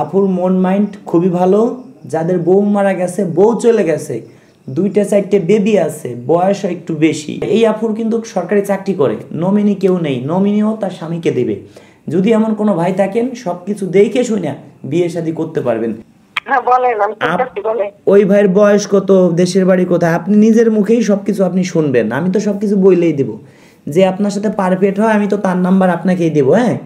আপুর মন মাইন্ড খুবই ভালো। যাদের বউ মারা গেছে, বউ চলে গেছে, 2টা 4টে বেবি আছে, বয়সও একটু বেশি, এই আপুর কিন্তু সরকারি চাকরি করে, নমিনি কেউ নেই, নমিনিও তার স্বামীকে দেবে। যদি এমন কোনো ভাই থাকেন, সব কিছু দেখে শুনে বিয়ে শাদী করতে পারবেন। ওই ভাইয়ের বয়স কত, দেশের বাড়ি কোথায়, আপনি নিজের মুখেই সবকিছু আপনি শুনবেন। আমি তো সবকিছু বইলেই দেব। যে আপনার সাথে পারফেক্ট হয়, আমি তো তার নাম্বার আপনাকেই দেবো। হ্যাঁ,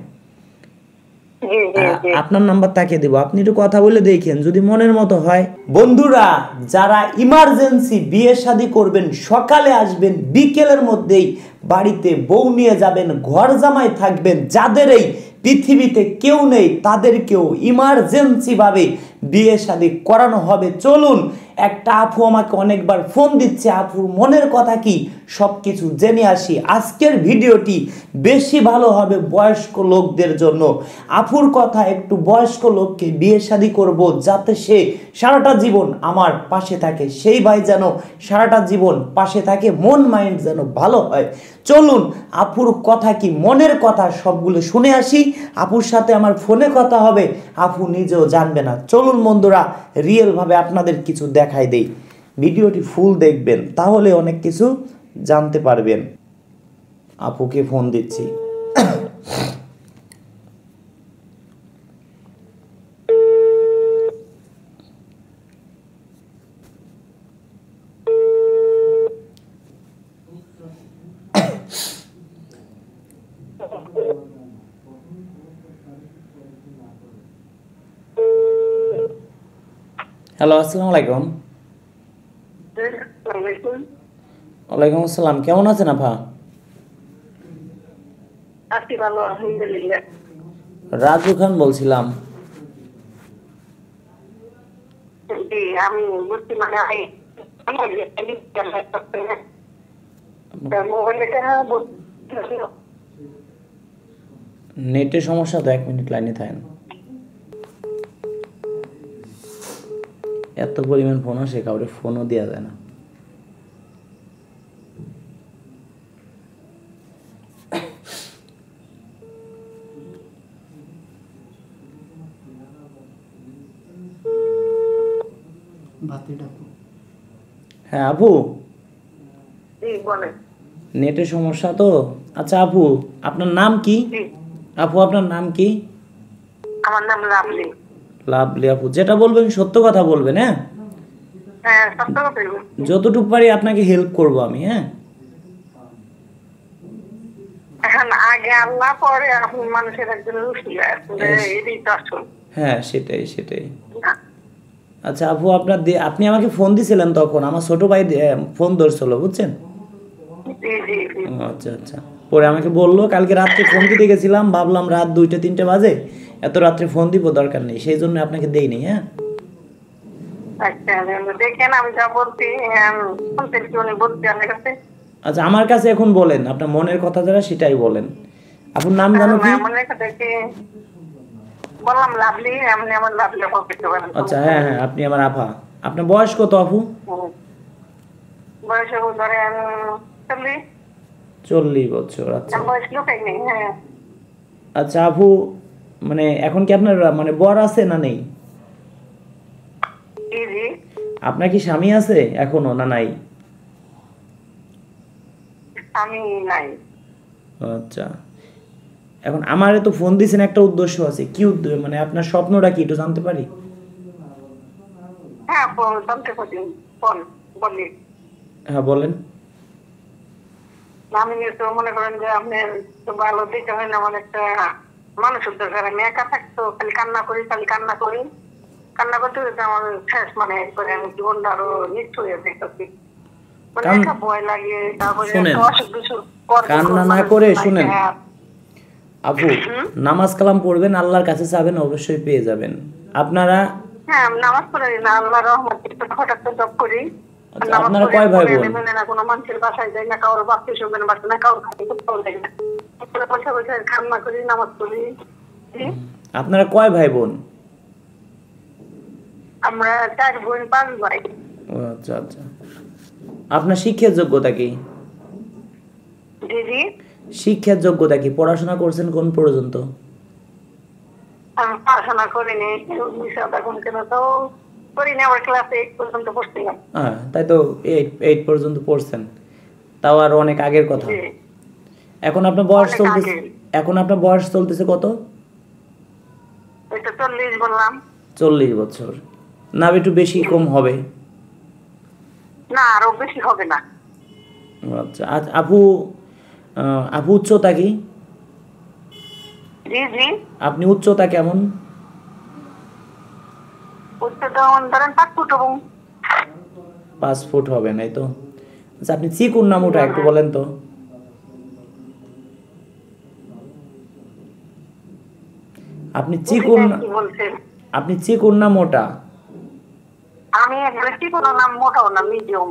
আপনার নাম্বার তাকে দেবো, আপনি একটু কথা বলে দেখেন, যদি মনের মতো হয়। বন্ধুরা, যারা ইমার্জেন্সি বিয়ে শাদী করবেন, সকালে আসবেন, বিকেলের মধ্যেই বাড়িতে বউ নিয়ে যাবেন, ঘর জামাই থাকবেন, যাদের এই পৃথিবীতে কেউ নেই তাদেরকেও ইমার্জেন্সি ভাবে বিয়ে শাদী করানো হবে। চলুন, একটা আপু আমাকে অনেকবার ফোন দিচ্ছে, আপুর মনের কথা কি সব কিছু জেনে আসি। আজকের ভিডিওটি বেশি ভালো হবে বয়স্ক লোকদের জন্য। আপুর কথা, একটু বয়স্ক লোককে বিয়ে শাদী করব, যাতে সে সারাটা জীবন আমার পাশে থাকে, সেই ভাই যেন সারাটা জীবন পাশে থাকে, মন মাইন্ড যেন ভালো হয়। চলুন, আপুর কথা কি, মনের কথা সবগুলো শুনে আসি। আপুর সাথে আমার ফোনে কথা হবে, আপু নিজেও জানবে না। চলুন বন্ধুরা, রিয়েলভাবে আপনাদের কিছু দেখাই দেই। ভিডিওটি ফুল দেখবেন, তাহলে অনেক কিছু জানতে পারবেন। আপুকে ফোন দিচ্ছি। হ্যালো, আসসালামু আলাইকুম। ওয়ালাইকুম আসসালাম, কেমন আছেন আপা? রাজু খান বলছিলাম। নেটের সমস্যা তো, 1 মিনিট লাইনে থাকেন। এত পরিমাণ ফোন আসে, কাউরে ফোনও দেওয়া যায় না। হ্যাঁ আপু, নেটের সমস্যা তো। আচ্ছা আপু, আপনার নাম কি? আপু আপনার নাম কি? আমার নাম লাভলি। লাভলি আপু, যেটা বলবেন সত্য কথা বলবেন। হ্যাঁ, সত্য কথা বলবো। যতটুকু পারি আপনাকে হেল্প করব আমি। হ্যাঁ, এখন আগে আল্লাহ, পরে আপনি মানুষের একজন রসুল, এটাই তো আসল। হ্যাঁ, সেটাই সেটাই। আচ্ছা আপু, আপনি আমাকে ফোন দিছিলেন, তখন আমার ছোট ভাই ফোন ধরছিল, বুঝছেন? আচ্ছা আচ্ছা, পরে আমাকে বললো, কালকে রাত্রে ফোন দিতে গেছিলাম, ভাবলাম রাত 2টা 3টে বাজে, এত রাত্রে ফোন দিব দরকার নেই, সেই জন্য আপনাকে দেইনি। হ্যাঁ, দেখেন আমি যা বলছি, আচ্ছা আমার কাছে এখন বলেন, আপনার মনের কথা যারা সেটাই বলেন। আপনার নাম জানো কি? বললাম লাভলি, এমনি আমার লাভলি। আচ্ছা, হ্যাঁ হ্যাঁ, আপনি আমার আপা। আপনার বয়স কত আপু? বয়স ধরেন 40 বছর। আচ্ছা বয়স লোকাই নেই। হ্যাঁ, আচ্ছা আপু, মানে এখন কি আপনার মানে বর আছে না নেই? আপনার কি স্বামী আছে এখনো না নাই? আমি নাই। আচ্ছা, এখন আমারে তো ফোন দিয়েছেন, একটা উদ্দেশ্য আছে। কি উদ্দেশ্য, মানে আপনার স্বপ্নটা কি একটু জানতে পারি? হ্যাঁ বলি। হ্যাঁ বলেন। আমি তো মনে করেন যে আপনি ভালো দিতে হয় না, আমার একটা মানুষের দরকার। আমি একা থাকতো, খালি কান্না করি, কান্না করতে করতে আমার শেষ, মানে একবারে আমি জীবনটা আরো নিশ্চয় হয়ে দেখতেছি। মানে একটা ভয় লাগে। তারপরে কান্না না করে শুনেন আপু, নামাজ কালাম পড়বেন, আল্লাহর কাছে চাবেন, অবশ্যই পেয়ে যাবেন আপনারা। হ্যাঁ, নামাজ পড়ি না, আল্লাহর রহমতে ছোটখাটো একটা জব করি। আপনারা কয় ভাই বোন? না কোনো মানুষের বাসায় যাই না, কারোর বাচ্চা শুনবেন বাসা না, কারোর যাই না, বসে বসে কান্না করি, নামাজ পড়ি। আপনারা কয় ভাই বোন? আমরা 4 বোন 5 ভাই। আচ্ছা আচ্ছা, আপনার শিক্ষার যোগ্যতা কি? দিদি, শিক্ষার যোগ্যতা কি, পড়াশোনা করছেন কোন পর্যন্ত? আমি পড়াশোনা করিনি, এখন কেন তো করিনি, আবার ক্লাস 8 পর্যন্ত পড়ছিলাম। হ্যাঁ, তাই তো 8 পর্যন্ত পড়ছেন, তাও আর অনেক আগের কথা। এখন আপনার বয়স চলতেছে, এখন আপনার বয়স চলতেছে কত? এটা 40 বললাম। 40 বছর না, একটু বেশি কম হবে? না, আরো বেশি হবে না। আচ্ছা, আপু আপু উচ্চতা কি? জি জি। আপনি উচ্চতা কেমন? উচ্চতা ধরেন 5 ফুট এবং 5 ফুট হবে নাই তো? আচ্ছা, আপনি চিকুন না মোটা একটু বলেন তো? আপনি চিকুন, আপনি চিকুন না মোটা? আমি একবারে চিকুন না মোটাও না, মিডিয়াম।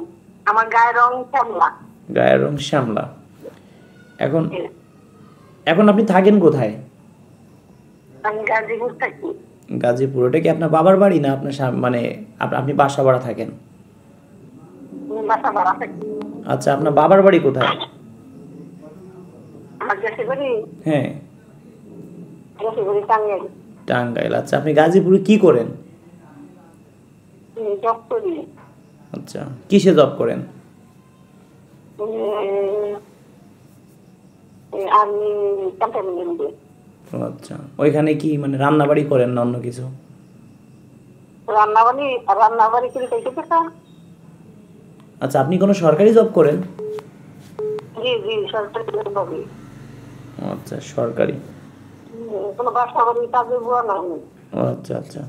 আমার গায়ের রং শ্যামলা। গায়ের রং শ্যামলা। এখন এখন আপনি থাকেন কোথায়? আমি গাজীপুর থাকি। গাজীপুর। ওটা কি আপনার বাবার বাড়ি না আপনার মানে আপনি বাসা ভাড়া থাকেন? বাসা ভাড়া থাকি। আচ্ছা, আপনার বাবার বাড়ি কোথায়? আমার দেশে বাড়ি? হ্যাঁ, দেশে বাড়ি টাঙ্গাইল। টাঙ্গাইল। আচ্ছা, আপনি গাজীপুরে কি করেন? জব করি। আচ্ছা, কিসে জব করেন? আমি ক্যান্টনমেন্টে। আচ্ছা, ওইখানে কি মানে রান্নাবাড়ি করেন না অন্য কিছু? রান্নাবাড়ি করে খাইতে পেতাম। আচ্ছা, আপনি কোনো সরকারি জব করেন? জি জি, সরকারি জব। আচ্ছা, সরকারি। কোনো বাসা বাড়ি কাজে বুয়া না। আচ্ছা আচ্ছা,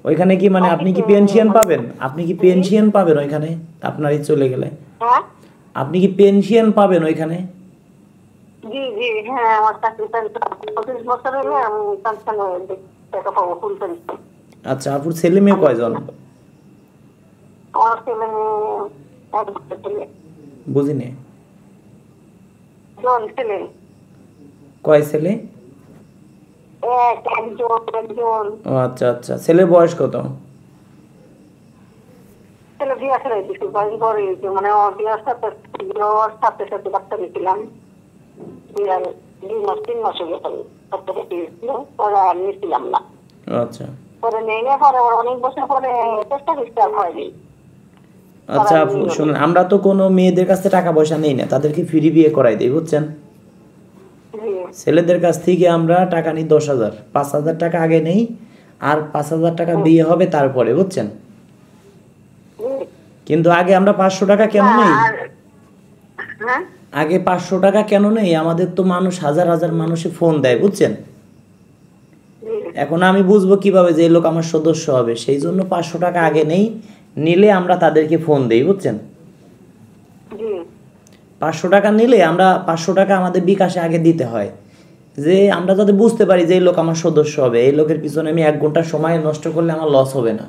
ওইখানে কি মানে আপনি কি পেনশন পাবেন? আপনি কি পেনশন পাবেন ওইখানে আপনারই চলে গেলে? হ্যাঁ, আপনি কি পেনশন পাবেন ওইখানে? জি জি, হ্যাঁ, আমার চাকরি 25 বছর হলে আমি পেনশন টাকা পাবো, ফুল পেনশন। আচ্ছা, আপুর ছেলে মেয়ে কয়জন? আমার ছেলে মেয়ে বুঝিনি। ছেলে কয় ছেলে? একজন। ও আচ্ছা আচ্ছা, ছেলের বয়স কত? ছেলে বিয়ে করে দিচ্ছি, বয়স বড় হয়েছে, মানে বিয়ের সাথে সাথে সাথে বাচ্চা দিয়েছিলাম। বিয়ার 2 মাস 3 মাস হয়ে গেছে বাচ্চা দিয়েছিল, পরে আর নিয়েছিলাম না। আচ্ছা, পরে নেই না, পরে অনেক বছর পরে চেষ্টা করতে আর হয়নি। আচ্ছা আপু শুনুন, আমরা তো কোনো মেয়েদের কাছে টাকা পয়সা নেই না, তাদেরকে ফ্রি বিয়ে করাই দিই, বুঝছেন? ছেলেদের কাছ থেকে আমরা টাকা নিই 10,000, 5,000 টাকা আগে নেই, আর 5,000 টাকা বিয়ে হবে তারপরে, বুঝছেন? কিন্তু আগে আমরা 500 টাকা কেন নেই? আগে 500 টাকা কেন নেই? আমাদের তো মানুষ হাজার হাজার মানুষে ফোন দেয়, বুঝছেন? এখন আমি বুঝবো কিভাবে যে এই লোক আমার সদস্য হবে? সেই জন্য 500 টাকা আগে নেই, নিলে আমরা তাদেরকে ফোন দেই, বুঝছেন? 500 টাকা নিলে আমরা 500 টাকা আমাদের বিকাশে আগে দিতে হয়, যে আমরা যাতে বুঝতে পারি যে এই লোক আমার সদস্য হবে, এই লোকের পিছনে আমি 1 ঘন্টা সময় নষ্ট করলে আমার লস হবে না,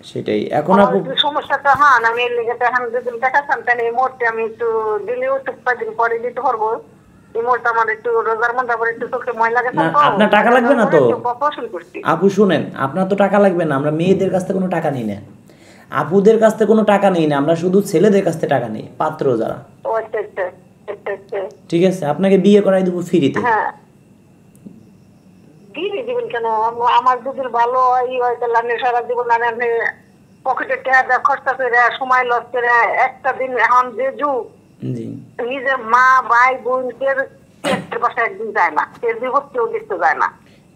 সেটাই। এখন আপু সমস্যাটা আমি এর লেগে এখন যদি টাকা চান এই মুহূর্তে আমি একটু দিলেও একটু কয়েকদিন পরে দিতে পারবো। এই মুহূর্তে আমার একটু রোজার মধ্যে আবার একটু চোখে ময়লা গেছে। আপনার টাকা লাগবে না তো আপু? শুনেন, আপনার তো টাকা লাগবে না, আমরা মেয়েদের কাছ থেকে কোনো টাকা নিই না, আপুদের কাছ থেকে কোনো টাকা নেই না, আমরা শুধু ছেলেদের কাছ থেকে টাকা নিই, পাত্র যারা। ঠিক আছে, আপনাকে বিয়ে করাই দেবো ফ্রিতে। হ্যাঁ, দিবেন কেন? আমার যদি ভালো হয় তাহলে সারা জীবন পকেটে টাকা খরচা করে সময় লস করে একটা দিন, এখন যে যুগ, নিজের মা ভাই বোন বাসায় একদিন যায় না, এর বিপদ কেউ দেখতে যায় না।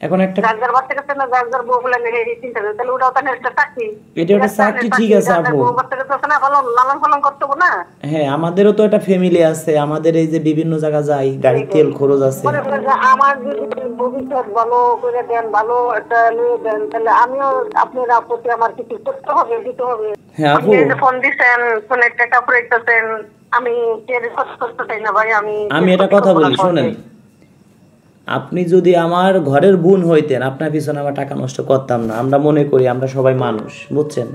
এখন একটা গার্জার বাচ্চা কাছে না, গার্জার বউ বলে চিন্তা করে, তাহলে ওটাও তাহলে একটা চাকরি। এটা একটা চাকরি, ঠিক আছে আপু। বাচ্চাকে তো না ভালো লালন পালন করতে হবে না? হ্যাঁ, আমাদেরও তো একটা ফ্যামিলি আছে, আমাদের এই যে বিভিন্ন জায়গা যাই, গাড়ি তেল খরচ আছে। আমার যদি ভবিষ্যৎ ভালো করে দেন, ভালো একটা নিয়ে দেন, তাহলে আমিও আপনার প্রতি আমার কিছু করতে হবে, দিতে হবে। হ্যাঁ আপু, ফোন দিচ্ছেন, ফোনে টাকা পড়াইতেছেন, আমি করতে চাই না ভাই। আমি এটা কথা বলি, শোনেন, আপনি যদি আমার ঘরের বোন হইতেন, আপনার পিছনে আমার টাকা নষ্ট করতাম না। আমরা মনে করি আমরা সবাই মানুষ, বুঝছেন?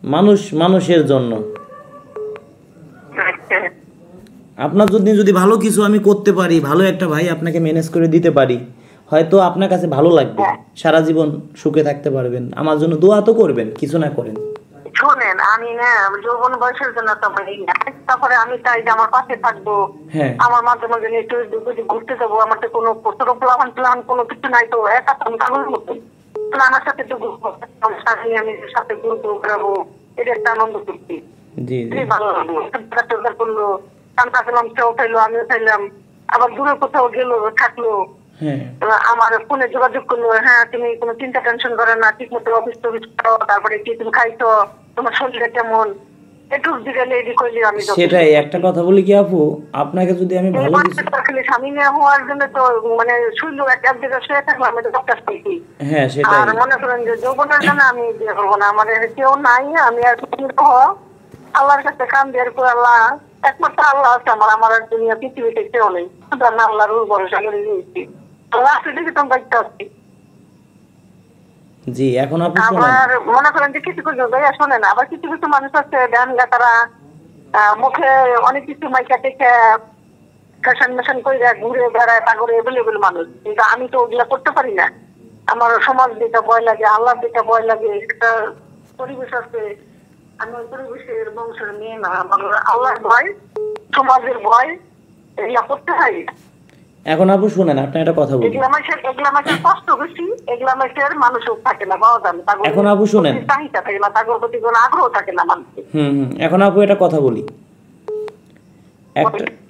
মানুষ মানুষের জন্য। আপনার যদি ভালো কিছু আমি করতে পারি, ভালো একটা ভাই আপনাকে ম্যানেজ করে দিতে পারি, হয়তো আপনার কাছে ভালো লাগবে, সারা জীবন সুখে থাকতে পারবেন। আমার জন্য দোয়া তো করবেন, কিছু না করেন। শোনেন, আমি না যৌবন বয়সের জন্য তো বলি না, তারপরে আমি চাই যে আমার পাশে থাকবো, আমার মাঝে মাঝে একটু ঘুরতে যাবো, আমার তো কোনো ছোট প্লান কোনো কিছু নাই, তো একা তো আমি কাগজ মতো আমার সাথে একটু ঘুরবো, আমি সাথে ঘুরবো বেড়াবো, এটা একটা আনন্দ করছি, ভালো লাগলো। করলো, কান্তা খেলাম, সেও খাইলো, আমিও খাইলাম, আবার দূরে কোথাও গেলো থাকলো, আমার ফোনে যোগাযোগ করলো, হ্যাঁ তুমি কোনো চিন্তা টেনশন করে না, ঠিক মতো অফিস টফিস করো, তারপরে কি তুমি খাইছো, তোমার শরীরটা কেমন, একটু দিকে লেডি করলি আমি। সেটাই একটা কথা বলি কি আপু, আপনাকে যদি আমি ভালো কিছু স্বামী না হওয়ার জন্য তো মানে শুইলো এক জায়গায় শুয়ে থাকলাম, আমি তো ডক্টর পেয়েছি। হ্যাঁ সেটাই। আর মনে করেন যে যৌবনের জন্য আমি বিয়ে করবো না, আমার কেউ নাই, আমি আর আল্লাহর কাছে কান দিয়ে করে, আল্লাহ একমাত্র আল্লাহ আছে আমার, আমার আর দুনিয়া পৃথিবীতে কেউ নেই, শুধু আমি আল্লাহর ভরসা করে নিয়েছি, আল্লাহ আছে দেখে তো দায়িত্ব আছে। জি এখন আপনি আবার মনে করেন যে কিছু কিছু ভাইয়া শোনেন, আবার কিছু কিছু মানুষ আছে ধ্যান তারা মুখে অনেক কিছু মাইকা টেকে ফ্যাশন মেশন করে ঘুরে বেড়ায় পাগরে এভেলেবেল মানুষ, কিন্তু আমি তো ওগুলা করতে পারি না। আমার সমাজ দিকে ভয় লাগে, আল্লাহর দিকে ভয় লাগে, একটা পরিবেশ আছে, আমি ওই পরিবেশের বংশের মেয়ে না, আমার আল্লাহর ভয়, সমাজের ভয়, এগুলা করতে হয়। এখন আপু শুনেন, আপনি একটা কথা বলি, এগুলা মাসের কষ্ট বেশি, এগুলা মাসের মানুষও থাকে না, পাওয়া যায় না। এখন আপু শুনেন, চাহিদা থাকে না, তাদের প্রতি কোনো আগ্রহ থাকে না মানুষের। এখন আপু একটা কথা বলি,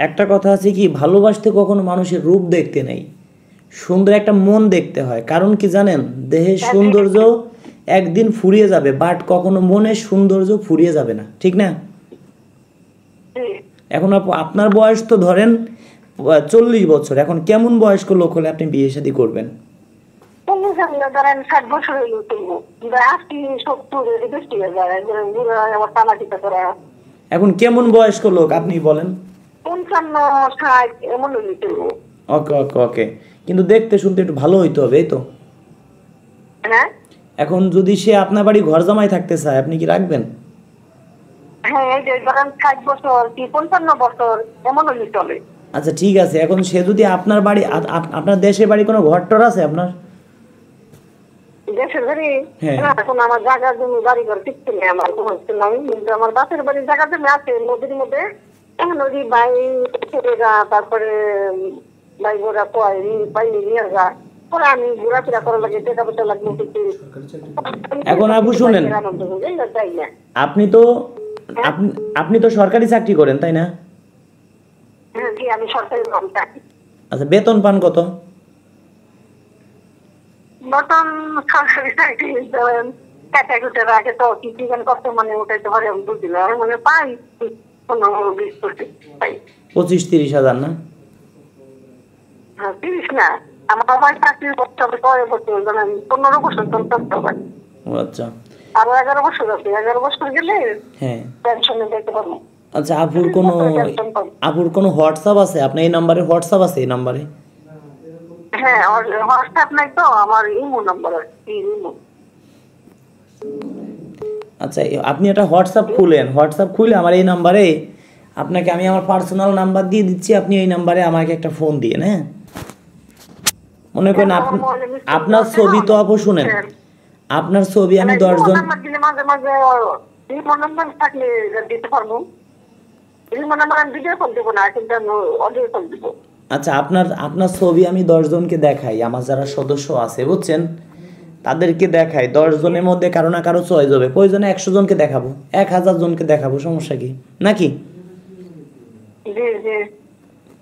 একটা কথা আছে কি, ভালোবাসতে কখনো মানুষের রূপ দেখতে নেই, সুন্দর একটা মন দেখতে হয়। কারণ কি জানেন, দেহের সৌন্দর্য একদিন ফুরিয়ে যাবে, বাট কখনো মনের সৌন্দর্য ফুরিয়ে যাবে না, ঠিক না? এখন আপু আপনার বয়স তো ধরেন 40 বছর, এখন কেমন বয়স্ক লোক হলে আপনি বিয়ে শাদী করবেন? ধরেন 60 বছর হইলো তুলবো, 80 70 বেশি হয়ে যায়, আবার টানা টিকা করা। এখন কেমন বয়স্ক লোক আপনি বলেন? 55 60 এমন হইলে তুলবো। ওকে ওকে ওকে, কিন্তু দেখতে শুনতে একটু ভালো হইতে হবে, এই তো। হ্যাঁ, এখন যদি সে আপনার বাড়ি ঘর জামাই থাকতে চায়, আপনি কি রাখবেন? হ্যাঁ, এই যে ধরেন 60 বছর কি 55 বছর এমন হইলে চলে। আচ্ছা ঠিক আছে, এখন সে যদি আপনার বাড়ি, আপনার দেশের বাড়ি কোনো ঘর টর আছে আপনার? দেশের বাড়ি এখন আমার জায়গা জমি বাড়ি ঘর কিছু নেই, আমার কোনো কিছু নাই, কিন্তু আমার বাপের বাড়ির জায়গা জমি আছে নদীর মধ্যে, নদী বাই ছেলেরা, তারপরে ভাই বোরা পাইনি নিয়ে যা, পরে আমি ঘোরাফেরা করা লাগে, টাকা পয়সা লাগবে কিছু। এখন আপু শুনেন, আপনি তো সরকারি চাকরি করেন তাই না? হ্যাঁ জি, আমি সরকারি চাকরি। আচ্ছা বেতন পান কত? বেতন সরকারি চাকরি ক্যাটাগরিটার আগে তো কি কত মানে উঠাইতে পারে আমি বুঝি না, আমি মনে পাই 15-20 পাই। 25-30 হাজার না? হ্যাঁ 30 না, আমার বাবার চাকরির বছর 15 বছর চলতে পারি। আচ্ছা, আরো 11 বছর আছে, 11 বছর গেলে হ্যাঁ পেনশনে যেতে পারবো। আচ্ছা আপুর কোনো হোয়াটসঅ্যাপ আছে? আপনার এই নাম্বারে হোয়াটসঅ্যাপ আছে? এই নাম্বারে? হ্যাঁ, হোয়াটসঅ্যাপ নাই তো, আমার ইমো নাম্বার আছে, ইমো। আচ্ছা আপনি একটা হোয়াটসঅ্যাপ খুলেন, হোয়াটসঅ্যাপ খুলে আমার এই নাম্বারে আপনাকে আমি আমার পার্সোনাল নাম্বার দিয়ে দিচ্ছি, আপনি এই নাম্বারে আমাকে একটা ফোন দিয়ে, হ্যাঁ মনে করেন আপনার ছবি তো আপু শুনেন, আপনার ছবি আমি 10 জন মাঝে মাঝে ইমো নাম্বার থাকলে দিতে পারবো, ইমো নাম্বার আমি ভিডিও কল দেবো না, কিন্তু আমি অডিও কল দেবো। আচ্ছা আপনার ছবি আমি 10 জনকে দেখাই, আমার যারা সদস্য আছে বুঝছেন, তাদেরকে দেখাই, 10 জনের মধ্যে কারো না কারো চয়েস হবে, প্রয়োজনে 100 জনকে দেখাবো, 1000 জনকে দেখাবো, সমস্যা কি নাকি?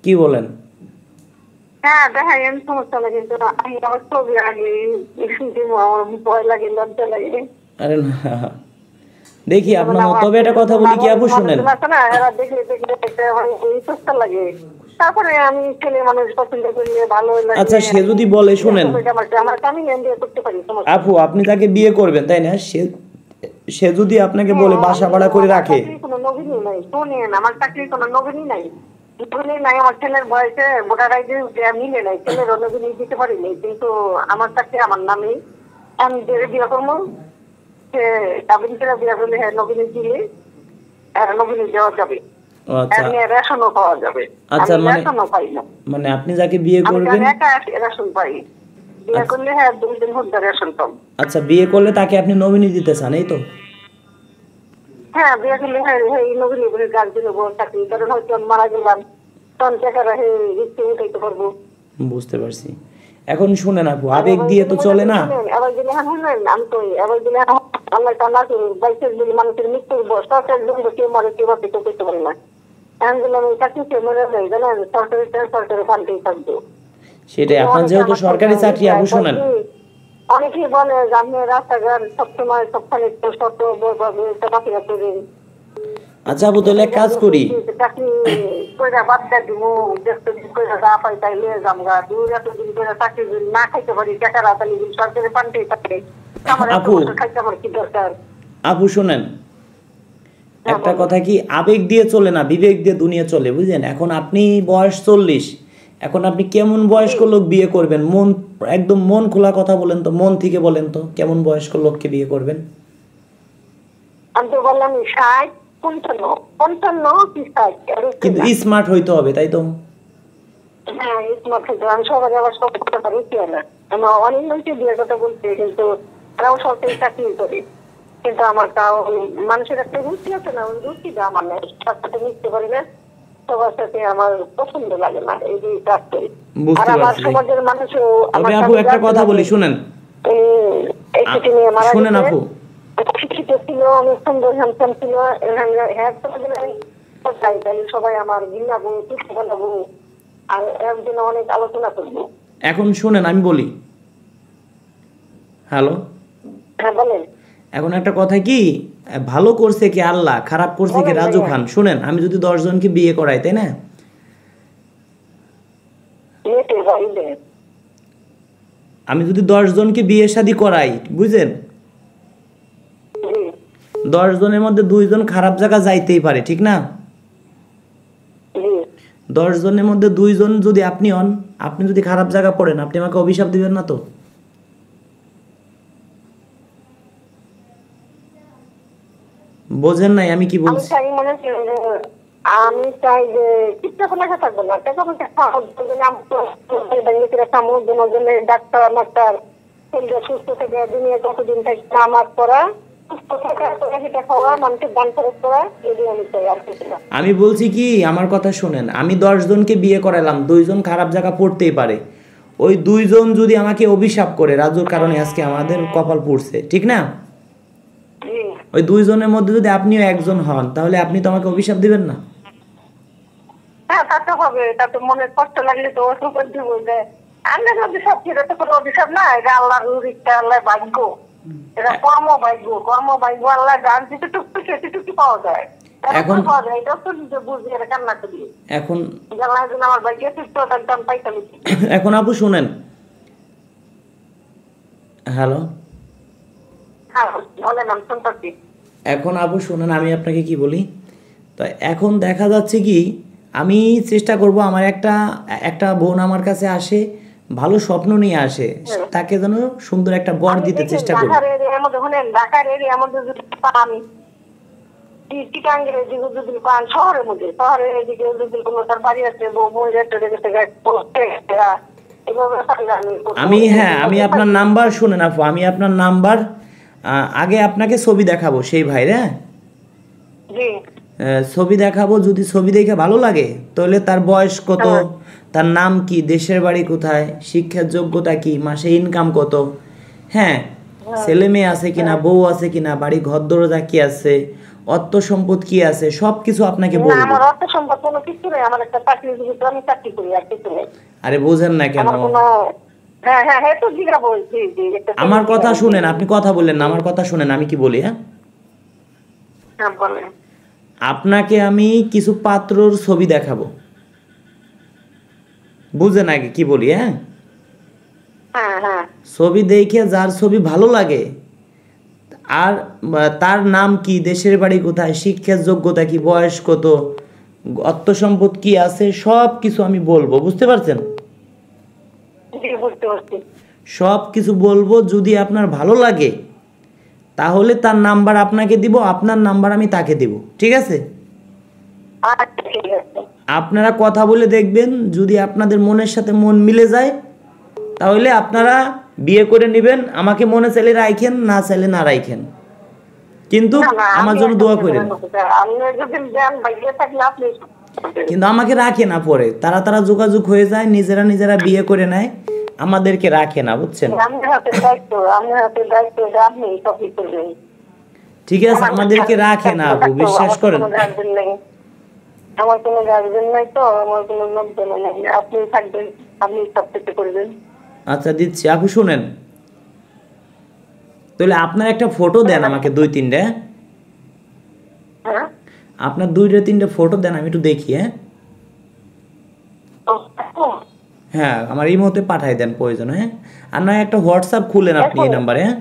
কি বলেন? হ্যাঁ দেখাই, আমি সমস্যা লাগে, কিন্তু আমি আমার ছবি আগে আমার ভয় লাগে, লজ্জা লাগে। আরে না দেখি আপনার, তবে একটা কথা বলি কি আপু শুনেন, দেখলে লাগে, তারপরে আমি ছেলে মানুষ পছন্দ করি, ভালো লাগে। আচ্ছা সে যদি বলে শুনেন আপু আপনি তাকে বিয়ে করবেন তাই না, সে যদি আপনাকে বলে বাসা ভাড়া করে রাখে, কোনো নবীনই নাই, শোনেন আমার চাকরির কোনো নবীনই নাই, নাই, আমার ছেলের বয়সে ভোটার আইডি মিলে নাই, ছেলের নবীনী দিতে পারি নাই, কিন্তু আমার চাকরি আমার নামে, আমি যে বিয়ে করবো সে বিয়ে করলে হ্যাঁ নবীনী দিলে নবীনী দেওয়া যাবে, রেশনও পাওয়া যাবে। আচ্ছা মানে আপনি যাকে বিয়ে করবেন রেশন পাই, বিয়ে করলে হ্যাঁ 2 দিন হতে রেশন পাবো। আচ্ছা বিয়ে করলে তাকে আপনি নমিনি দিতে চান, এই তো? হ্যাঁ বিয়ে করলে নবীন বলে গাছ দিল চাকরি কারণ হয়তো আমি মারা গেলাম তখন টাকাটা রিক্সে উঠাইতে পারবো। বুঝতে পারছি। এখন শুনেন আপু, আবেগ দিয়ে তো চলে না। আবার দিলে শুনলেন আমি তো আবার দিলে আল্লাহ তাআলা বাইশের দিন মানুষের মৃত্যুর সরকার জন্য কেউ মরে কেউ বাকি কেউ করতে পারে না। এখন দিলে আমি চাকরিতে মরে যাই জানেন, সরকারের ফান্ডেই থাকবো। সেটাই, আপনার যেহেতু সরকারি চাকরি আপু শোনেন, অনেকেই বলে যে আপনি রাস্তাঘাট সবসময় সবখানে শত চাকরিরা করেন। আচ্ছা আপু তাহলে এক কাজ করি, চাকরি কইরা বাদ দিয়ে দিমু দেখতে কইরা যা পাই তাই নিয়ে যামগা দূর এতদিন করে চাকরি যদি না খাইতে পারি টাকার আতালি সরকারের ফান্ডেই থাকে আমার আপু খাইতে আমার কি দরকার। আপু শোনেন, একটা কথা কি, আবেগ দিয়ে চলে না, বিবেক দিয়ে দুনিয়া চলে, বুঝলেন? এখন আপনি বয়স 40, এখন আপনি কেমন বয়স্ক লোক বিয়ে করবেন? একদম মন খোলা কথা বলেন তো, মন থেকে বলেন তো কেমন বয়স্ক লোককে বিয়ে করবেন? আমি তো বললাম 60 55 কি 60 কিন্তু স্মার্ট হইতে হবে, তাই তো? হ্যাঁ স্মার্ট হইতে আমি সবাই আবার সব কথা পারি কি না, আমি অনেক লোককে বিয়ের কথা বলছি কিন্তু তারাও সরকারি চাকরি করে, কিন্তু আমার তাও মানুষের একটা রুচি আছে না, ওই রুচিটা আমার নেই, সাথে মিশতে পারি না, সবার সাথে আমার পছন্দ লাগে না, এই যে কাজ করি। আর আমার সমাজের মানুষও আপু একটা কথা বলি শুনেন, শুনেন আপু, শিক্ষিত ছিল, অনেক সুন্দর হ্যান্ডসাম ছিল, সবাই আমার ঘৃণাবো তুচ্ছ বানাবো আর একদিন অনেক আলোচনা করবো। এখন শুনেন আমি বলি, হ্যালো, হ্যাঁ বলেন। এখন একটা কথা কি, ভালো করছে কি আল্লাহ, খারাপ করছে কি রাজু খান। শুনেন, আমি যদি 10 জনকে বিয়ে করাই, তাই না, আমি যদি 10 জনকে বিয়ে শাদী করাই, বুঝলেন, 10 জনের মধ্যে 2 জন খারাপ জায়গা যাইতেই পারে, ঠিক না? 10 জনের মধ্যে 2 জন যদি আপনি হন, আপনি যদি খারাপ জায়গা পড়েন, আপনি আমাকে অভিশাপ দিবেন না তো? বোঝেন নাই আমি কি বলছি? আমি চাই যে চিন্তা করে লেখা থাকবো না, ডাক্তার মাস্টার সুস্থ থেকে দুনিয়া কতদিন থেকে নামাজ পড়া, আমি বলছি কি, আমার কথা শুনেন, আমি 10 জনকে বিয়ে করালাম, 2 জন খারাপ জায়গা পড়তেই পারে, ওই 2 জন যদি আমাকে অভিশাপ করে, রাজুর কারণে আজকে আমাদের কপাল পড়ছে, ঠিক না? ওই 2 জনের মধ্যে যদি আপনিও একজন হন, তাহলে আপনি তো আমাকে অভিশাপ দিবেন না? হ্যাঁ তা তো হবে, তাতে মনে কষ্ট লাগলে তো দিব যে আল্লাহর অভিশাপ, এটা তো কোনো অভিশাপ না, এটা আল্লাহর ইচ্ছা, আল্লাহর ভাগ্য, এটা কর্ম ভাগ্য আল্লাহ গান দিতে টুকটুকি পাওয়া যায়। এখন এখন আপু শুনেন, হ্যালো, এখন আপু শুনেন, আমি আপনাকে কি বলি, তো এখন দেখা যাচ্ছে কি, আমি চেষ্টা করব, আমার একটা বোন আমার কাছে আসে, ভালো স্বপ্ন নিয়ে আসে, তাকে যেন সুন্দর একটা বর দিতে চেষ্টা করি। ঢাকার এরিয়ার মধ্যে যদি পান, চিটাঙ্গের দিকে যদি পান, শহরের মধ্যে, শহরের দিকে যদি কোনো তার বাড়ি আছে, আমি আপনার নাম্বার, শুনেন আপু, আমি আপনার নাম্বার আগে আপনাকে ছবি দেখাবো সেই ভাই, হ্যাঁ ছবি দেখাবো, যদি ছবি দেখে ভালো লাগে তাহলে তার বয়স কত, তার নাম কি, দেশের বাড়ি কোথায়, শিক্ষার যোগ্যতা কি, মাসে ইনকাম কত, হ্যাঁ ছেলে মেয়ে আছে কিনা, বউ আছে কিনা, বাড়ি ঘর দরজা কি আছে, অর্থ সম্পদ কি আছে, সবকিছু আপনাকে বলবো। আমার অর্থ সম্পদ কোনো কিছু নেই, আমার একটা চাকরি আমি চাকরি করি, আর কিছু নেই। আরে বোঝেন না কেন? হ্যাঁ তো জিজ্ঞাসা বলছি, আমার কথা শুনেন, আপনি কথা বললেন না, আমার কথা শুনেন, আমি কি বলি, হ্যাঁ বলেন। আপনাকে আমি কিছু পাত্রর ছবি দেখাবো, বুঝেন আগে কি বলি, হ্যাঁ ছবি দেখে যার ছবি ভালো লাগে, আর তার নাম কি, দেশের বাড়ি কোথায়, শিক্ষার যোগ্যতা কি, বয়স কত, অর্থ সম্পদ কি আছে, সব কিছু আমি বলবো, বুঝতে পারছেন? সব কিছু বলবো, যদি আপনার ভালো লাগে তাহলে তার নাম্বার আপনাকে দিব, আপনার নাম্বার আমি তাকে দিব, ঠিক আছে? আপনারা কথা বলে দেখবেন, যদি আপনাদের মনের সাথে মন মিলে যায় তাহলে আপনারা বিয়ে করে নেবেন, আমাকে মনে চাইলে রাখেন, না চাইলে না রাখেন। কিন্তু না, না, আমার আমি জন্য একদম দোয়া দেব করেন। না তোকে। আপনি যদি দেন বা ইয়ে থাকলে আপনি কিন্তু আমাকে রাখে না পরে, তারা যোগাযোগ হয়ে যায়, নিজেরা বিয়ে করে নেয়, আমাদেরকে রাখে না, বুঝছেন? আপনার হাতে দায়িত্ব, আপনার হাতে দায়িত্ব যে আপনি সবই করবেন। ঠিক আছে, আমাদেরকে রাখে না আপু, বিশ্বাস আমার তো করেন। কোনো গার্জেন নেই, আমার কোনো গার্জেন নাই, তো আমার কোনো লোকজন নেই। আপনি থাকবেন, আপনি সব কিছু করবেন। আচ্ছা দিচ্ছি আপু, শুনেন, তাহলে আপনার একটা ফটো দেন আমাকে 2-3টা। হ্যাঁ, আপনার 2-3টা ফটো দেন, আমি একটু দেখি। হ্যাঁ হ্যাঁ, আমার এই মুহূর্তে পাঠাই দেন প্রয়োজন। হ্যাঁ, আর নয় একটা হোয়াটসঅ্যাপ খুলেন আপনি এই নাম্বারে। হ্যাঁ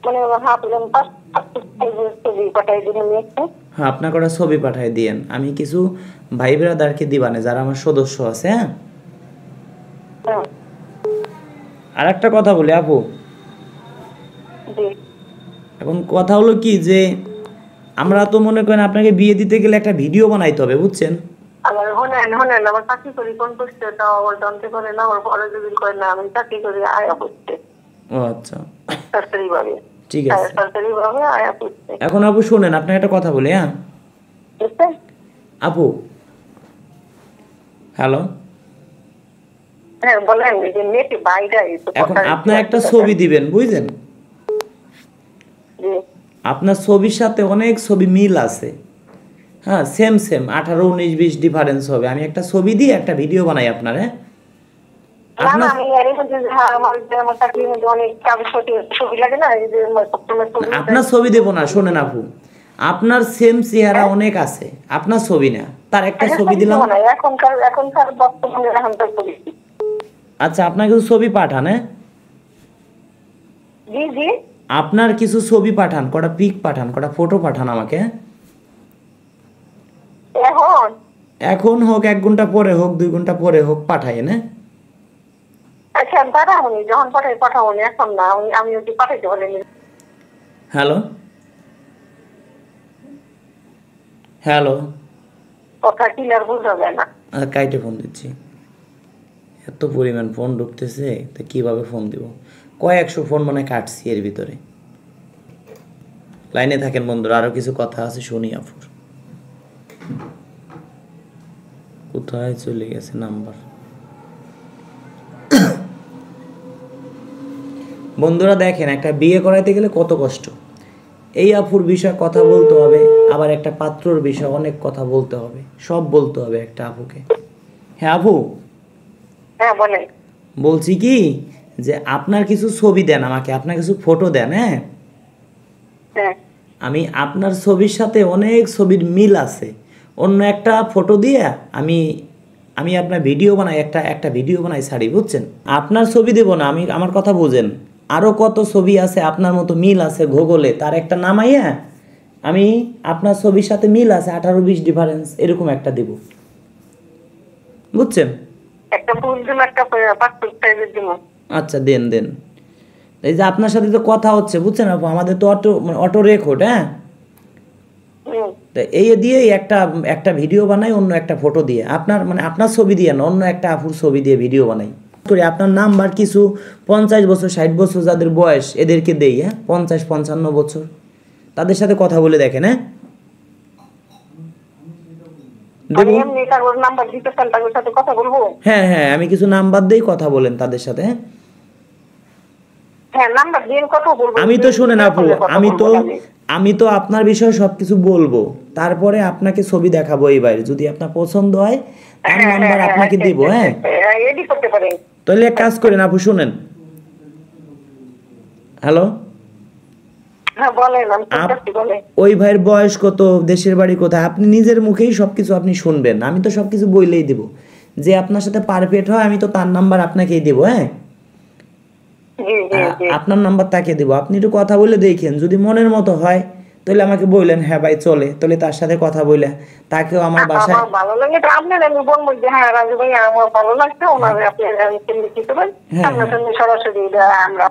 মানে হাফ ছবি পাঠাই দিবেন একটু। হ্যাঁ, আপনার কটা ছবি পাঠাই দিয়েন, আমি কিছু ভাই ব্রাদারকে দিবানে যারা আমার সদস্য আছে। হ্যাঁ, হ্যাঁ, আর একটা কথা বলি আপু, জি। এখন কথা হলো কি যে আমরা তো মনে করেন আপনাকে বিয়ে দিতে গেলে একটা ভিডিও বানাইতে হবে, বুঝছেন? আবার হনেন আমার চাকরি করি, কোন করছে তাও আবার জানতে পারে না, আমার পরে যদি করে না আমি চাকরি করি আয়া করতে ও আচ্ছা, সরকারি ভাবে। ঠিক হ্যাঁ, আছে। সরকারি ভাবে আয়া করতে। এখন আপু শোনেন, আপনাকে একটা কথা বলি। হ্যাঁ বুঝছেন? আপু, হ্যালো, হ্যাঁ বলেন, এই যে নেটে বাইরে এখন আপনার একটা ছবি দিবেন, বুঝলেন? জি। আপনার ছবির সাথে অনেক ছবি মিল আছে। হ্যাঁ, সেম 18, 19, 20 ডিফারেন্স হবে। আমি একটা ছবি দিয়ে একটা ভিডিও বানাই আপনার। হ্যাঁ না না, আপনার আমি এরই মধ্যে আমার চাকরির মধ্যে অনেক কাগজপত্র ছবি লাগে না, এই যে সবসময় ছবি আপনার ছবি দেব না, শোনেন আপু, আপনার সেম চেহারা অনেক আছে, আপনার ছবি না, তার একটা ছবি দিলাম। এখনকার বর্তমানে এখনকার ছবি। আচ্ছা, আপনার কিছু ছবি পাঠান। হ্যাঁ, জি জি। আপনার কিছু ছবি পাঠান, কটা পিক পাঠান, কটা ফটো পাঠান আমাকে। এখন এখন হোক, 1 ঘন্টা পরে হোক, 2 ঘন্টা পরে হোক, পাঠাইন। হ্যাঁ আচ্ছা পাঠাবনি, যখন পাঠাবনি, এখন না, আমি ওকে পাঠাইতে বলিনি। হ্যালো হ্যালো, কথা ক্লিয়ার বোঝা যায় না। কাইটে ফোন দিচ্ছি, এত পরিমাণ ফোন ঢুকতেছে, তা কিভাবে ফোন দিব? কয়েকশো ফোন মনে কাটছি এর ভিতরে। লাইনে থাকেন বন্ধুরা, আরো কিছু কথা আছে শুনি আপুর। কোথায় চলে গেছে নাম্বার? বন্ধুরা দেখেন, একটা বিয়ে করাইতে গেলে কত কষ্ট। এই আপুর বিষয়ে কথা বলতে হবে, আবার একটা পাত্রর বিষয়ে অনেক কথা বলতে হবে, সব বলতে হবে একটা আপুকে। হ্যাঁ আপু, হ্যাঁ বলেন। বলছি কি যে আপনার কিছু ছবি দেন আমাকে, আপনার কিছু ফটো দেন। হ্যাঁ, হ্যাঁ আমি আপনার ছবির সাথে অনেক ছবির মিল আছে, অন্য একটা ফটো দিয়ে আমি আমি আপনার ভিডিও বানাই, একটা ভিডিও বানাই ছাড়ি, বুঝছেন? আপনার ছবি দেব না আমি, আমার কথা বুঝেন। আরও কত ছবি আছে আপনার মতো মিল আছে গুগলে, তার একটা নামাইয়া আমি আপনার ছবির সাথে মিল আছে 18-20 ডিফারেন্স, এরকম একটা দেব, বুঝছেন? একটা ফুল দিন, একটা পাসপোর্ট সাইজের দিন। আচ্ছা দেন দেন। এই যে আপনার সাথে তো কথা হচ্ছে, বুঝছেন আপু, আমাদের তো অটো রেকর্ড। হ্যাঁ, তা এই দিয়েই একটা ভিডিও বানাই, অন্য একটা ফটো দিয়ে, আপনার ছবি দিয়ে না, অন্য একটা আপুর ছবি দিয়ে ভিডিও বানাই করে আপনার নাম্বার কিছু 50 বছর 60 বছর যাদের বয়স এদেরকে দেই। হ্যাঁ, 50-55 বছর, তাদের সাথে কথা বলে দেখেন। হ্যাঁ দেবো। হ্যাঁ হ্যাঁ, আমি কিছু নাম্বার দেই, কথা বলেন তাদের সাথে। আমি তো শুনেন আপু, আমি তো আপনার বিষয়ে সবকিছু বলবো, তারপরে আপনাকে ছবি দেখাবো এইবার, যদি আপনার পছন্দ হয় তার নাম্বার আপনাকে দিব। হ্যাঁ, তাহলে এক কাজ করেন আপু, শুনেন। হ্যালো, ওই ভাইয়ের বয়স কত, দেশের বাড়ি কোথায়, আপনি নিজের মুখেই সবকিছু আপনি শুনবেন, আমি তো সবকিছু বইলেই দিব। যে আপনার সাথে পারফেক্ট হয় আমি তো তার নাম্বার আপনাকেই দেবো। হ্যাঁ, আপনার নাম্বার তাকে দেবো, আপনি একটু কথা বলে দেখেন, যদি মনের মতো হয় তাহলে আমাকে বললেন হ্যাঁ ভাই চলে, তাহলে তার সাথে কথা বলে তাকেও আমার বাসায়। ভালো লাগে তো আপনার, আমি বলবো যে হ্যাঁ রাজু ভাই আমার ভালো লাগছে, ওনারে আপনি দিতে পারেন, সামনাসামনি সরাসরি আমরা।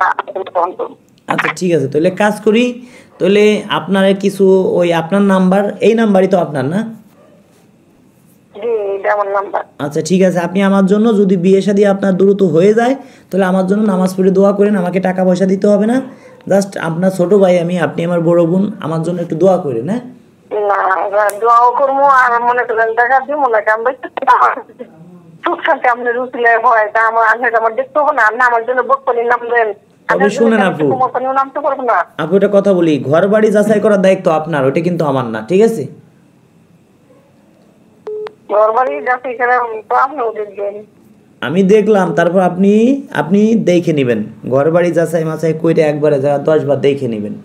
আচ্ছা ঠিক আছে, তাহলে কাজ করি, তাহলে আপনার কিছু ওই আপনার নাম্বার, এই নাম্বারই তো আপনার না? আচ্ছা ঠিক আছে, আপনি আমার জন্য যদি বিয়ে শাদী আপনার দ্রুত হয়ে যায় তাহলে আমার জন্য নামাজ পড়ে দোয়া করেন, আমাকে টাকা পয়সা দিতে হবে না, জাস্ট আপনার ছোট ভাই আমি, আপনি আমার বড় বোন, আমার জন্য একটু দোয়া করেন। হ্যাঁ না দোয়াও করবো আর মনে করেন টাকা দিব না কেমন সুখ শান্তি আপনার রুচলে হয় তা আমার দেখতে হবে না, আপনি আমার জন্য বক্তব্য নাম দেন। তবে শুনেন আপু, আপু একটা কথা বলি, ঘর বাড়ি যাচাই করার দায়িত্ব আপনার, ওটা কিন্তু আমার না, ঠিক আছে? ঘর বাড়ি যাচাই করে তো আপনিও দেখবেন। আমি দেখলাম, তারপর আপনি আপনি দেখে নেবেন, ঘর বাড়ি যাচাই মাচাই কইরে একবারে 10 বার দেখে নেবেন।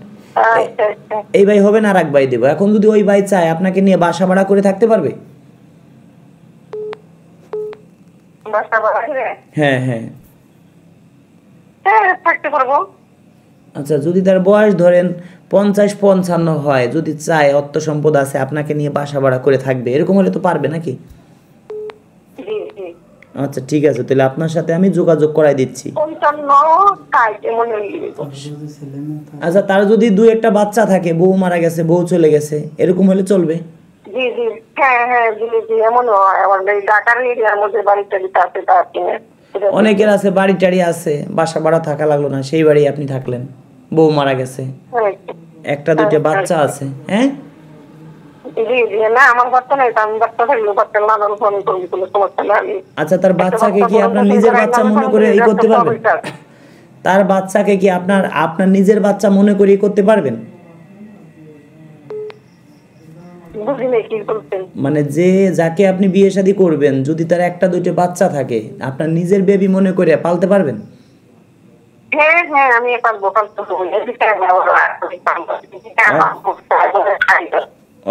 এই ভাই হবে না আর এক ভাই দেবো। এখন যদি ওই ভাই চায় আপনাকে নিয়ে বাসা ভাড়া করে থাকতে পারবে? হ্যাঁ হ্যাঁ থাকতে পারবো। আচ্ছা, যদি তার বয়স ধরেন 50-55 হয়, যদি চায়, অর্থ সম্পদ আছে, আপনাকে নিয়ে বাসা ভাড়া করে থাকবে, এরকম হলে তো পারবে নাকি? আচ্ছা ঠিক আছে, তাহলে আপনার সাথে আমি যোগাযোগ করাই দিচ্ছি। আচ্ছা, তার যদি 2-1টা বাচ্চা থাকে, বউ মারা গেছে, বউ চলে গেছে, এরকম হলে চলবে? অনেকের আছে বাড়ি টাড়ি আছে, বাসা ভাড়া থাকা লাগলো না, সেই বাড়ি আপনি থাকলেন, বউ মারা গেছে, 1-2টা বাচ্চা আছে। হ্যাঁ আচ্ছা, তার বাচ্চাকে কি আপনার নিজের বাচ্চা মনে করে এই করতে পারবেন? তার বাচ্চাকে কি আপনার নিজের বাচ্চা মনে করে করতে পারবেন? মানে যে যাকে আপনি বিয়ে শাদী করবেন, যদি তার 1-2টা বাচ্চা থাকে, আপনার নিজের বেবি মনে করে পালতে পারবেন?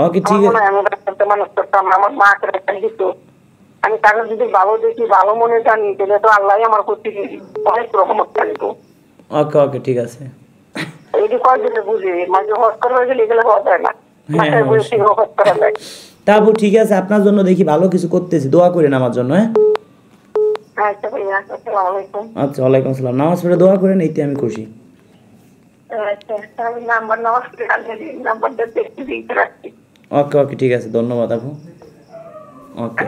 ওকে ঠিক আছে। আমি তাকে যদি ভালো দেখি, ভালো মনে জানি, তাহলে তো আল্লাহ আমার প্রতি অনেক রকমের থাকবো। ওকে ওকে ঠিক আছে। এটি কয়েকদিনে বুঝি, মাঝে হট করে হয়ে গেলে এগুলো হওয়া যায় না। তাবু ঠিক আছে, আপনার জন্য দেখি ভালো কিছু করতেছি, দোয়া করেন আমার জন্য। হ্যাঁ আচ্ছা ভাইয়া, আসসালামু আলাইকুম। আচ্ছা ওয়ালাইকুম আসসালাম। নামাজ পড়ে দোয়া করেন, এইতে আমি খুশি। ওকে ওকে ঠিক আছে, ধন্যবাদ আপু। ওকে,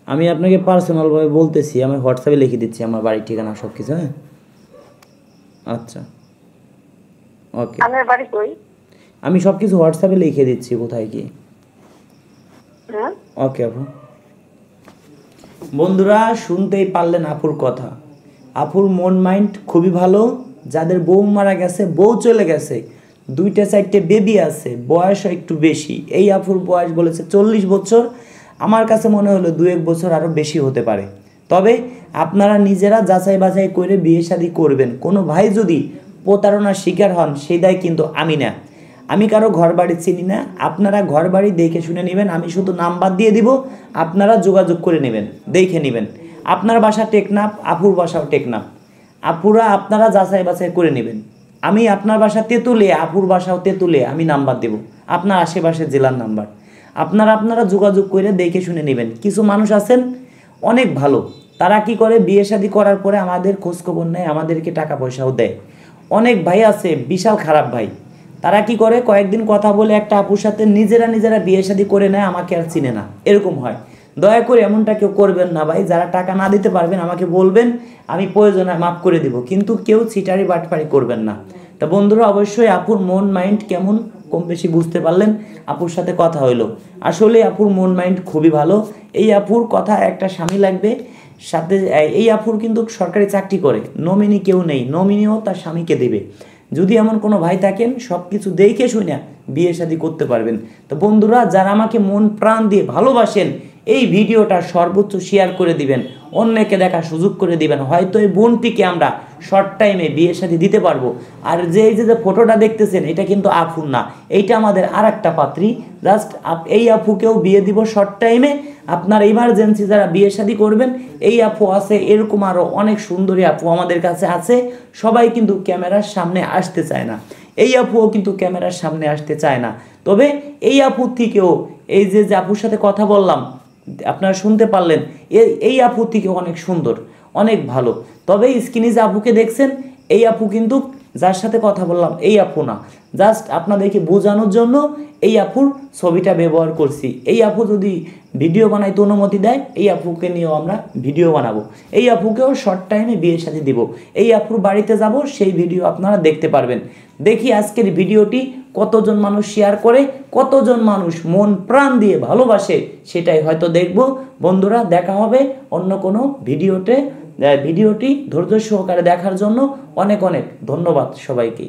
আমি আপনাকে পার্সোনাল ভাবে বলতেছি, আমি হোয়াটসঅ্যাপে লিখে দিচ্ছি আমার বাড়ির ঠিকানা সব কিছু। হ্যাঁ আচ্ছা ওকে, আমি সব কিছু হোয়াটসঅ্যাপে লিখে দিচ্ছি কোথায় কি। ওকে আপু। বন্ধুরা শুনতেই পারলেন আপুর কথা। আপুর মন মাইন্ড খুবই ভালো। যাদের বউ মারা গেছে, বউ চলে গেছে, 2-4টে বেবি আছে, বয়সও একটু বেশি, এই আপুর বয়স বলেছে 40 বছর। আমার কাছে মনে হলো 2-1 বছর আরও বেশি হতে পারে। তবে আপনারা নিজেরা যাচাই বাছাই করে বিয়ে শাদী করবেন। কোনো ভাই যদি প্রতারণার শিকার হন, সেই দায় কিন্তু আমি না। আমি কারো ঘর বাড়ি চিনি না, আপনারা ঘর বাড়ি দেখে শুনে নেবেন। আমি শুধু নাম্বার দিয়ে দিব, আপনারা যোগাযোগ করে নেবেন, দেখে নেবেন। আপনার বাসা টেকনাফ, আপুর বাসাও টেকনাফ, আপুরা আপনারা যাচাই বাছাই করে নেবেন। আমি আপনার বাসা তেঁতুলিয়া, আপুর বাসাও তেঁতুলিয়া, আমি নাম্বার দেব, আপনার আশেপাশের জেলার নাম্বার। আপনারা যোগাযোগ করে দেখে শুনে নেবেন। কিছু মানুষ আছেন অনেক ভালো, তারা কি করে, বিয়ে শাদী করার পরে আমাদের খোঁজখবর নেয়, আমাদেরকে টাকা পয়সাও দেয়। অনেক ভাই আছে বিশাল খারাপ ভাই, তারা কি করে, কয়েকদিন কথা বলে একটা আপুর সাথে নিজেরা বিয়ে শাদী করে নেয়, আমাকে আর চিনে না, এরকম হয়। দয়া করে এমনটা কেউ করবেন না ভাই। যারা টাকা না দিতে পারবেন আমাকে বলবেন, আমি প্রয়োজনে মাফ করে দিব, কিন্তু কেউ চিটারি বাটপারি করবেন না। তা বন্ধুরা, অবশ্যই আপুর মন মাইন্ড কেমন কম বেশি বুঝতে পারলেন। আপুর সাথে কথা হইলো, আসলে আপুর মন মাইন্ড খুবই ভালো। এই আপুর কথা, একটা স্বামী লাগবে সাথে। এই আপুর কিন্তু সরকারি চাকরি করে, নমিনি কেউ নেই, নমিনিও তার স্বামীকে দেবে। যদি এমন কোনো ভাই থাকেন, সব কিছু দেখে শুনে বিয়ে শাদী করতে পারবেন। তো বন্ধুরা, যারা আমাকে মন প্রাণ দিয়ে ভালোবাসেন, এই ভিডিওটা সর্বোচ্চ শেয়ার করে দিবেন, অন্যকে দেখার সুযোগ করে দিবেন। হয়তো এই বোনটিকে আমরা শর্ট টাইমে বিয়ে শাদী দিতে পারবো। আর যে ফটোটা দেখতেছেন, এটা কিন্তু আপুর না, এইটা আমাদের আর একটা পাত্রী। জাস্ট এই আপুকেও বিয়ে দিব শর্ট টাইমে। আপনার ইমার্জেন্সি যারা বিয়ে শাদী করবেন, এই আপু আছে, এরকম আরও অনেক সুন্দরী আপু আমাদের কাছে আছে। সবাই কিন্তু ক্যামেরার সামনে আসতে চায় না, এই আপুও কিন্তু ক্যামেরার সামনে আসতে চায় না। তবে এই আপুর থেকেও, এই যে আপুর সাথে কথা বললাম, আপনারা শুনতে পারলেন, এই আপু থেকে অনেক সুন্দর, অনেক ভালো। তবে স্ক্রিনে যে আপুকে দেখছেন, এই আপু কিন্তু যার সাথে কথা বললাম এই আপু না, জাস্ট আপনাদেরকে বোঝানোর জন্য এই আপুর ছবিটা ব্যবহার করছি। এই আপু যদি ভিডিও বানাইতে অনুমতি দেয়, এই আপুকে নিয়েও আমরা ভিডিও বানাবো। এই আপুকেও শর্ট টাইমে বিয়ে শাদী দিব। এই আপুর বাড়িতে যাব, সেই ভিডিও আপনারা দেখতে পারবেন। দেখি আজকের ভিডিওটি কতজন মানুষ শেয়ার করে, কতজন মানুষ মন প্রাণ দিয়ে ভালোবাসে, সেটাই হয়তো দেখব। বন্ধুরা, দেখা হবে অন্য কোনো ভিডিওতে। ভিডিওটি ধৈর্য সহকারে দেখার জন্য অনেক অনেক ধন্যবাদ সবাইকে।